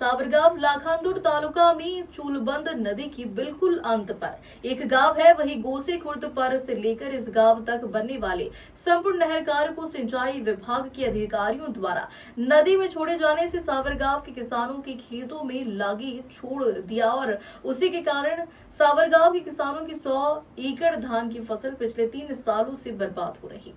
सावरगांव लाखांदुर तालुका में चूलबंद नदी की बिल्कुल अंत पर एक गांव है। वही गोसे खुर्द पर से लेकर इस गांव तक बनने वाले संपूर्ण नहर कार्य को सिंचाई विभाग के अधिकारियों द्वारा नदी में छोड़े जाने से सावरगांव के किसानों के खेतों में लागी छोड़ दिया और उसी के कारण सावरगांव के किसानों की 100 एकड़ धान की फसल पिछले 3 सालों से बर्बाद हो रही।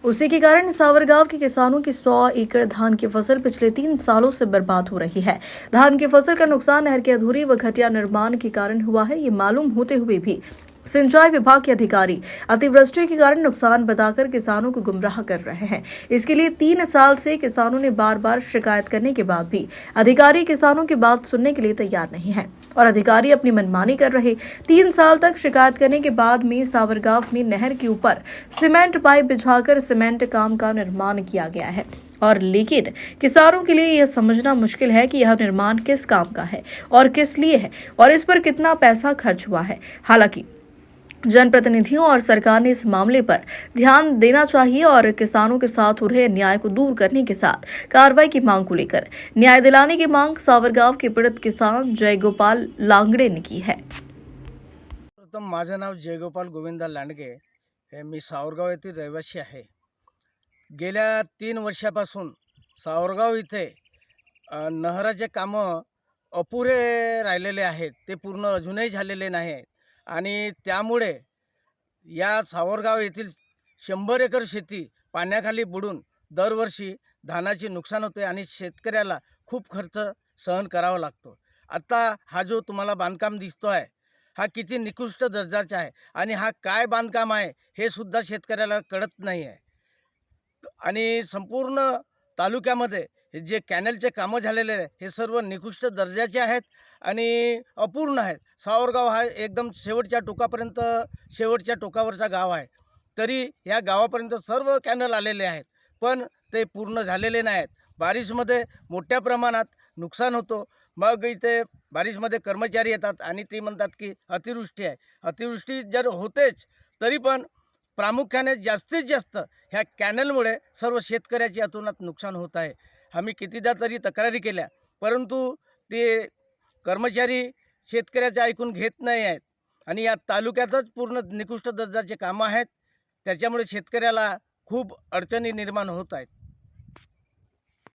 उसी के कारण सावरगांव के किसानों की 100 एकड़ धान की फसल पिछले 3 सालों से बर्बाद हो रही है। धान की फसल का नुकसान नहर के अधूरी व घटिया निर्माण के कारण हुआ है। ये मालूम होते हुए भी सिंचाई विभाग के अधिकारी अतिवृष्टि के कारण नुकसान बताकर किसानों को गुमराह कर रहे हैं। इसके लिए 3 साल से किसानों ने बार बार शिकायत करने के बाद भी अधिकारी किसानों की बात सुनने के लिए तैयार नहीं है और अधिकारी अपनी मनमानी कर रहे। 3 साल तक शिकायत करने के बाद में सावरगांव में नहर के ऊपर सीमेंट पाइप बिछाकर सीमेंट काम का निर्माण किया गया है और लेकिन किसानों के लिए यह समझना मुश्किल है कि यह निर्माण किस काम का है और किस लिए है और इस पर कितना पैसा खर्च हुआ है। हालांकि जनप्रतिनिधियों और सरकार ने इस मामले पर ध्यान देना चाहिए और किसानों के साथ हो रहे अन्याय को दूर करने के साथ कार्रवाई की मांग को लेकर न्याय दिलाने की मांग सावरगांव के पीड़ित किसान जयगोपाल लांगड़े ने की है। प्रथम माझं नाव जयगोपाल गोविंदा लांडगे हे मी सावरगाव येथील रहिवासी आहे। गेल्या 3 वर्षापासून सावरगाव इथे नहराचे कामं अपुरे राहिलेले आहेत, ते पूर्ण अजूनही झालेले नाही आहेत आणि त्यामुळे या सावरगाव येथील 100 एकर शेती पाण्याखाली बुडून दरवर्षी धानाचे नुकसान होते आणि शेतकऱ्याला खूप खर्च सहन करावा लागतो। आता हा जो तुम्हाला बांधकाम दिसतो आहे हा किती निकृष्ट दर्जाचा आहे आणि हा काय बांधकाम आहे हे सुद्धा शेतकऱ्याला कळत नाही आहे। आणि संपूर्ण तालुक्यामध्ये हे जे कॅनलचे कामं झालेले आहे हे सर्व निकृष्ट दर्जाचे आहेत आणि अपूर्ण आहेत। सावरगाव हा एकदम शेवटच्या टोकापर्यंत शेवटच्या टोकावरचा गाव आहे, तरी ह्या गावापर्यंत सर्व कॅनल आलेले आहेत पण ते पूर्ण झालेले नाहीत। बारिशमध्ये मोठ्या प्रमाणात नुकसान होतो। मग इथे बारिशमध्ये कर्मचारी येतात आणि ते म्हणतात की अतिवृष्टी आहे। अतिवृष्टी जर होतेच तरी पण प्रामुख्याने जास्तीत जास्त ह्या कॅनलमुळे सर्व शेतकऱ्याची अतोनात नुकसान होत आहे। आम्ही कितीदा तरी तक्रारी केल्या परंतु ते कर्मचारी शेतकऱ्याचे ऐकून घेत नाही आहेत आणि या तालुक्यातच पूर्ण निकृष्ट दर्जाचे कामं आहेत, त्याच्यामुळे शेतकऱ्याला खूप अडचणी निर्माण होत आहेत।